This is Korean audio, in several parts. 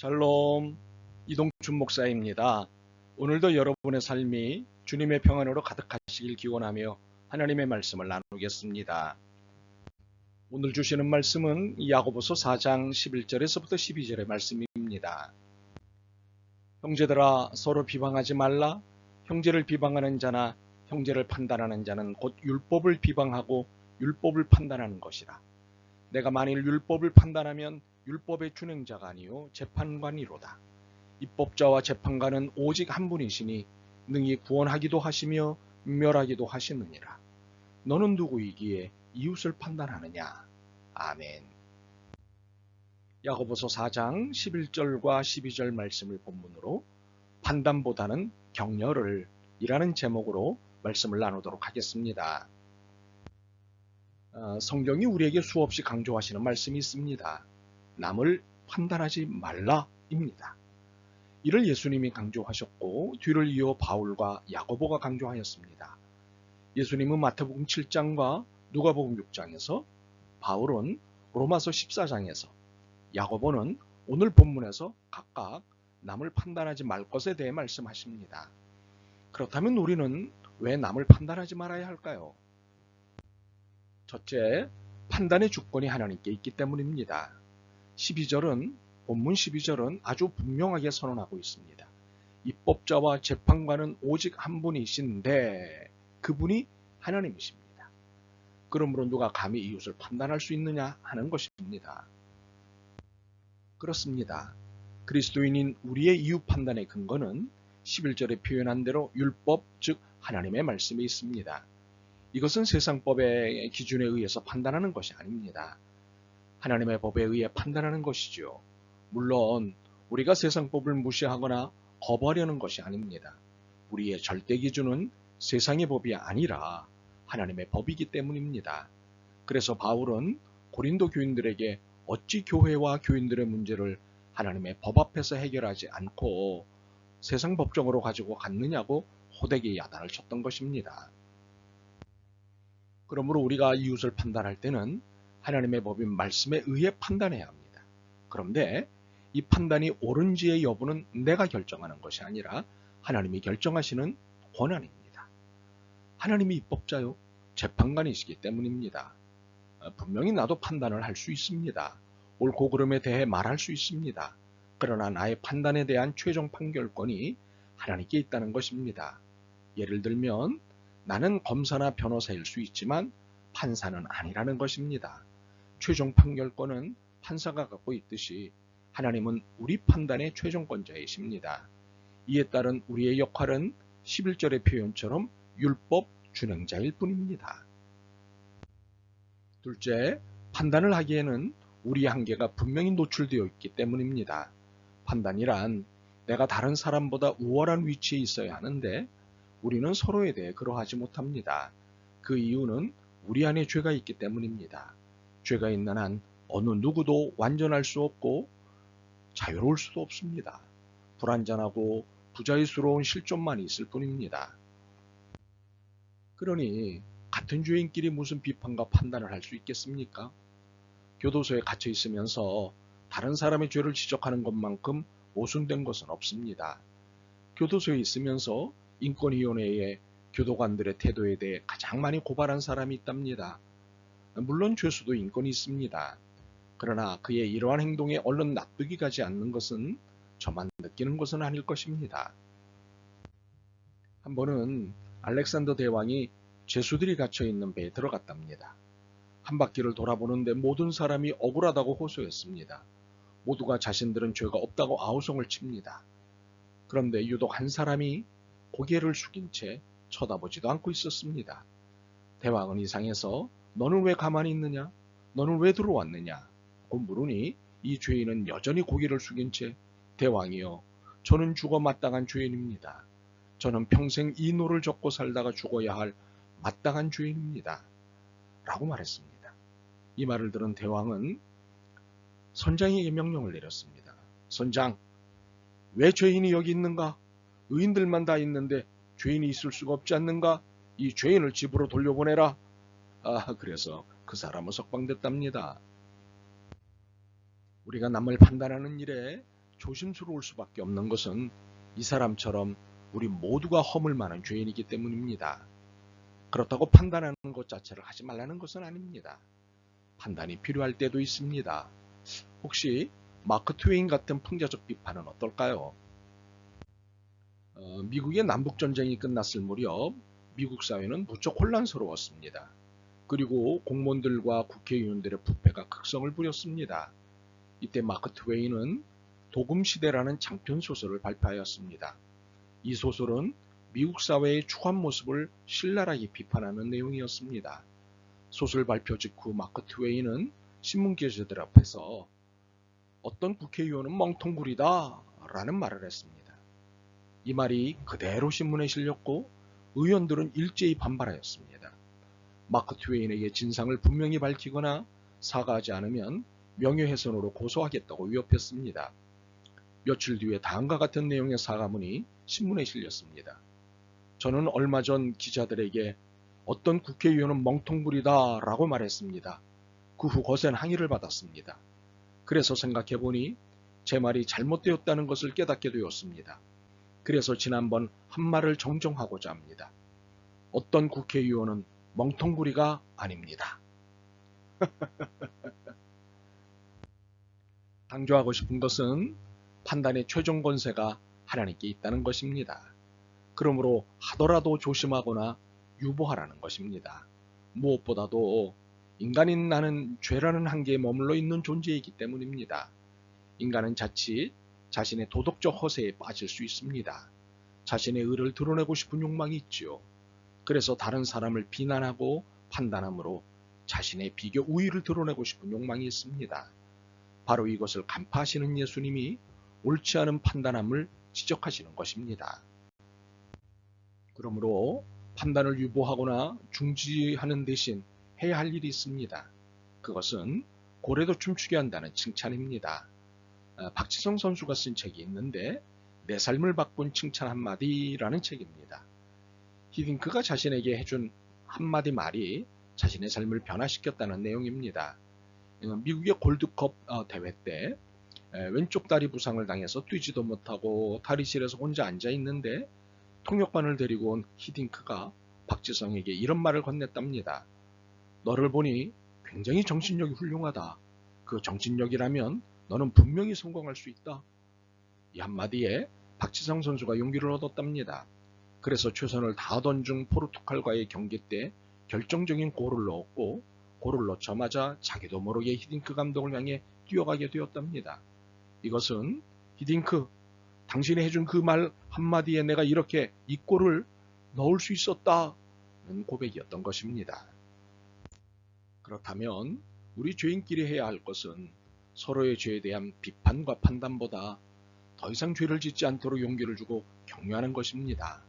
샬롬, 이동춘 목사입니다. 오늘도 여러분의 삶이 주님의 평안으로 가득하시길 기원하며 하나님의 말씀을 나누겠습니다. 오늘 주시는 말씀은 야고보서 4장 11절에서부터 12절의 말씀입니다. 형제들아, 서로 비방하지 말라. 형제를 비방하는 자나 형제를 판단하는 자는 곧 율법을 비방하고 율법을 판단하는 것이라. 내가 만일 율법을 판단하면 율법의 준행자가 아니요 재판관이로다. 입법자와 재판관은 오직 한 분이시니 능히 구원하기도 하시며 멸하기도 하시느니라. 너는 누구이기에 이웃을 판단하느냐? 아멘. 야고보서 4장 11절과 12절 말씀을 본문으로 판단보다는 격려를 이라는 제목으로 말씀을 나누도록 하겠습니다. 성경이 우리에게 수없이 강조하시는 말씀이 있습니다. 남을 판단하지 말라입니다. 이를 예수님이 강조하셨고 뒤를 이어 바울과 야고보가 강조하였습니다. 예수님은 마태복음 7장과 누가복음 6장에서, 바울은 로마서 14장에서, 야고보는 오늘 본문에서 각각 남을 판단하지 말 것에 대해 말씀하십니다. 그렇다면 우리는 왜 남을 판단하지 말아야 할까요? 첫째, 판단의 주권이 하나님께 있기 때문입니다. 본문 12절은 아주 분명하게 선언하고 있습니다. 입법자와 재판관은 오직 한 분이신데 그분이 하나님이십니다. 그러므로 누가 감히 이웃을 판단할 수 있느냐 하는 것입니다. 그렇습니다. 그리스도인인 우리의 이웃 판단의 근거는 11절에 표현한 대로 율법, 즉 하나님의 말씀이 있습니다. 이것은 세상법의 기준에 의해서 판단하는 것이 아닙니다. 하나님의 법에 의해 판단하는 것이죠. 물론 우리가 세상법을 무시하거나 거부하려는 것이 아닙니다. 우리의 절대 기준은 세상의 법이 아니라 하나님의 법이기 때문입니다. 그래서 바울은 고린도 교인들에게 어찌 교회와 교인들의 문제를 하나님의 법 앞에서 해결하지 않고 세상 법정으로 가지고 갔느냐고 호되게 야단을 쳤던 것입니다. 그러므로 우리가 이웃을 판단할 때는 하나님의 법인 말씀에 의해 판단해야 합니다. 그런데 이 판단이 옳은지의 여부는 내가 결정하는 것이 아니라 하나님이 결정하시는 권한입니다. 하나님이 입법자요, 재판관이시기 때문입니다. 분명히 나도 판단을 할 수 있습니다. 옳고 그름에 대해 말할 수 있습니다. 그러나 나의 판단에 대한 최종 판결권이 하나님께 있다는 것입니다. 예를 들면 나는 검사나 변호사일 수 있지만 판사는 아니라는 것입니다. 최종 판결권은 판사가 갖고 있듯이 하나님은 우리 판단의 최종권자이십니다. 이에 따른 우리의 역할은 11절의 표현처럼 율법 준행자일 뿐입니다. 둘째, 판단을 하기에는 우리의 한계가 분명히 노출되어 있기 때문입니다. 판단이란 내가 다른 사람보다 우월한 위치에 있어야 하는데 우리는 서로에 대해 그러하지 못합니다. 그 이유는 우리 안에 죄가 있기 때문입니다. 죄가 있는 한 어느 누구도 완전할 수 없고 자유로울 수도 없습니다. 불완전하고 부자유스러운 실존만 있을 뿐입니다. 그러니 같은 죄인끼리 무슨 비판과 판단을 할 수 있겠습니까? 교도소에 갇혀 있으면서 다른 사람의 죄를 지적하는 것만큼 모순된 것은 없습니다. 교도소에 있으면서 인권위원회에 교도관들의 태도에 대해 가장 많이 고발한 사람이 있답니다. 물론 죄수도 인권이 있습니다. 그러나 그의 이러한 행동에 얼른 납득이 가지 않는 것은 저만 느끼는 것은 아닐 것입니다. 한 번은 알렉산더 대왕이 죄수들이 갇혀있는 배에 들어갔답니다. 한 바퀴를 돌아보는데 모든 사람이 억울하다고 호소했습니다. 모두가 자신들은 죄가 없다고 아우성을 칩니다. 그런데 유독 한 사람이 고개를 숙인 채 쳐다보지도 않고 있었습니다. 대왕은 이상해서 너는 왜 가만히 있느냐? 너는 왜 들어왔느냐? 고 물으니 이 죄인은 여전히 고개를 숙인 채 대왕이여, 저는 죽어 마땅한 죄인입니다. 저는 평생 이 노를 젓고 살다가 죽어야 할 마땅한 죄인입니다. 라고 말했습니다. 이 말을 들은 대왕은 선장에게 명령을 내렸습니다. 선장, 왜 죄인이 여기 있는가? 의인들만 다 있는데 죄인이 있을 수가 없지 않는가? 이 죄인을 집으로 돌려보내라. 그래서 그 사람은 석방됐답니다. 우리가 남을 판단하는 일에 조심스러울 수밖에 없는 것은 이 사람처럼 우리 모두가 허물 많은 죄인이기 때문입니다. 그렇다고 판단하는 것 자체를 하지 말라는 것은 아닙니다. 판단이 필요할 때도 있습니다. 혹시 마크 트웨인 같은 풍자적 비판은 어떨까요? 미국의 남북전쟁이 끝났을 무렵 미국 사회는 무척 혼란스러웠습니다. 그리고 공무원들과 국회의원들의 부패가 극성을 부렸습니다. 이때 마크 트웨인은 도금시대라는 장편 소설을 발표하였습니다. 이 소설은 미국 사회의 추한 모습을 신랄하게 비판하는 내용이었습니다. 소설 발표 직후 마크 트웨인은 신문 기자들 앞에서 어떤 국회의원은 멍텅구리다 라는 말을 했습니다. 이 말이 그대로 신문에 실렸고 의원들은 일제히 반발하였습니다. 마크 트웨인에게 진상을 분명히 밝히거나 사과하지 않으면 명예훼손으로 고소하겠다고 위협했습니다. 며칠 뒤에 다음과 같은 내용의 사과문이 신문에 실렸습니다. 저는 얼마 전 기자들에게 어떤 국회의원은 멍텅구리다 라고 말했습니다. 그 후 거센 항의를 받았습니다. 그래서 생각해보니 제 말이 잘못되었다는 것을 깨닫게 되었습니다. 그래서 지난번 한 말을 정정하고자 합니다. 어떤 국회의원은 멍텅구리가 아닙니다. 강조하고 싶은 것은 판단의 최종 권세가 하나님께 있다는 것입니다. 그러므로 하더라도 조심하거나 유보하라는 것입니다. 무엇보다도 인간인 나는 죄라는 한계에 머물러 있는 존재이기 때문입니다. 인간은 자칫 자신의 도덕적 허세에 빠질 수 있습니다. 자신의 의를 드러내고 싶은 욕망이 있지요. 그래서 다른 사람을 비난하고 판단함으로 자신의 비교 우위를 드러내고 싶은 욕망이 있습니다. 바로 이것을 간파하시는 예수님이 옳지 않은 판단함을 지적하시는 것입니다. 그러므로 판단을 유보하거나 중지하는 대신 해야 할 일이 있습니다. 그것은 고래도 춤추게 한다는 칭찬입니다. 박지성 선수가 쓴 책이 있는데 내 삶을 바꾼 칭찬 한마디라는 책입니다. 히딩크가 자신에게 해준 한마디 말이 자신의 삶을 변화시켰다는 내용입니다. 미국의 골드컵 대회 때 왼쪽 다리 부상을 당해서 뛰지도 못하고 탈의실에서 혼자 앉아 있는데 통역관을 데리고 온 히딩크가 박지성에게 이런 말을 건넸답니다. 너를 보니 굉장히 정신력이 훌륭하다. 그 정신력이라면 너는 분명히 성공할 수 있다. 이 한마디에 박지성 선수가 용기를 얻었답니다. 그래서 최선을 다하던 중 포르투갈과의 경기 때 결정적인 골을 넣었고 골을 넣자마자 자기도 모르게 히딩크 감독을 향해 뛰어가게 되었답니다. 이것은 히딩크, 당신이 해준 그 말 한마디에 내가 이렇게 이 골을 넣을 수 있었다는 고백이었던 것입니다. 그렇다면 우리 죄인끼리 해야 할 것은 서로의 죄에 대한 비판과 판단보다 더 이상 죄를 짓지 않도록 용기를 주고 격려하는 것입니다.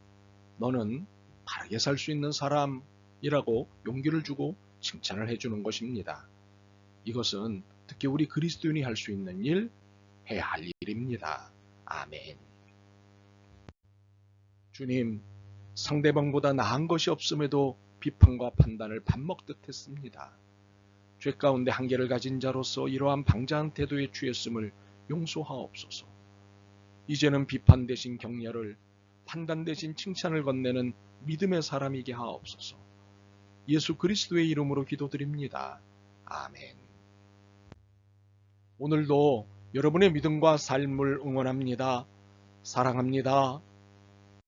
너는 바르게 살 수 있는 사람이라고 용기를 주고 칭찬을 해주는 것입니다. 이것은 특히 우리 그리스도인이 할 수 있는 일, 해야 할 일입니다. 아멘. 주님, 상대방보다 나은 것이 없음에도 비판과 판단을 밥 먹듯 했습니다. 죄 가운데 한계를 가진 자로서 이러한 방자한 태도에 취했음을 용서하옵소서. 이제는 비판 대신 격려를, 판단 대신 칭찬을 건네는 믿음의 사람이게 하옵소서. 예수 그리스도의 이름으로 기도드립니다. 아멘. 오늘도 여러분의 믿음과 삶을 응원합니다. 사랑합니다.